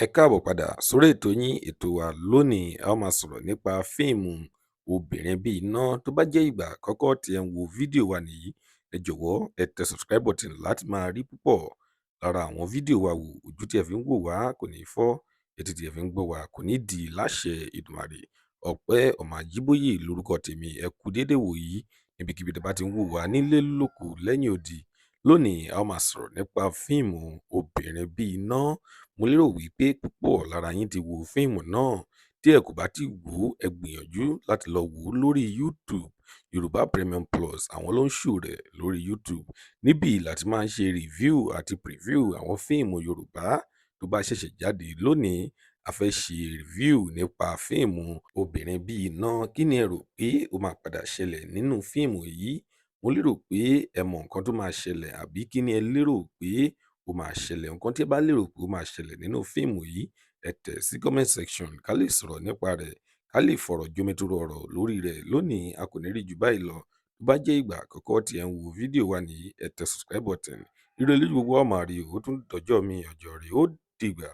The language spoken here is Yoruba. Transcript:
Ẹ káàbọ̀ padà sórí ètò yín ètò wa lónìí a ó máa sọ̀rọ̀ nípa fíìmù obìnrin bí iná. Tó bá jẹ́ ìgbà àkọ́kọ́ tí ẹ ń wo fídíò wa nìyí, ẹ jọ̀wọ́ ẹ tẹ subscribe button láti máa rí púpọ̀ lára àwọn fídíò wa wò. Ojú tí ẹ fi ń wò wá kò ní fọ́, etí tí ẹ fi ń gbọ́ wá kò ní di láṣẹ Èdùmàrè. Ọpẹ́ Ọmọ Àjíbóyè lórúkọ tèmi. Ẹ kú déédéé wò yìí níbikíbi tí ẹ bá ti ń wò wá nílé lóko lẹ́yìn odi. Lónìí a ó máa sọ̀rọ̀ nípa fíìmù obìnrin bí iná. Mo lérò wípé púpọ̀ lára yín ti wo fíìmù náà. Tí ẹ kò bá ti wò ó, ẹ gbìyànjú láti lọ wò ó lórí YouTube. Yorùbá Premium Plus àwọn ló ń ṣò rẹ̀ lórí YouTube. Níbí láti máa ń ṣe review àti preview àwọn fíìmù Yorùbá tó bá ṣẹ̀ṣẹ̀ jáde. Lónìí a fẹ́ ṣe review nípa fíìmù obìnrin bí iná. Kí ni ẹ rò pé ó máa padà ṣẹlẹ̀ nínú fíìmù yìí? Mo lérò pé ẹ mọ nǹkan tó máa ṣẹlẹ̀, àbí kí ni ẹ lérò pé ó máa ṣẹlẹ̀? Nǹkan tí ẹ bá lérò pé ó máa ṣẹlẹ̀ nínú fíìmù yìí, ẹ tẹ̀ sí comment section ká lè sọ̀rọ̀ nípa rẹ̀, ká lè fọ̀rọ̀ jomitoro ọ̀rọ̀ lórí rẹ̀. Lónìí a kò ní rí jù báyìí lọ. Tó bá jẹ́ ìgbà àkọ́kọ́ tí ẹ ń wo fídíò wa nìyí, ẹ tẹ subscribe button. Ire lójú gbogbo wa máa rí o. Ó tún dọjọ́ mi ọjọ́ rẹ̀ ó dìgbà.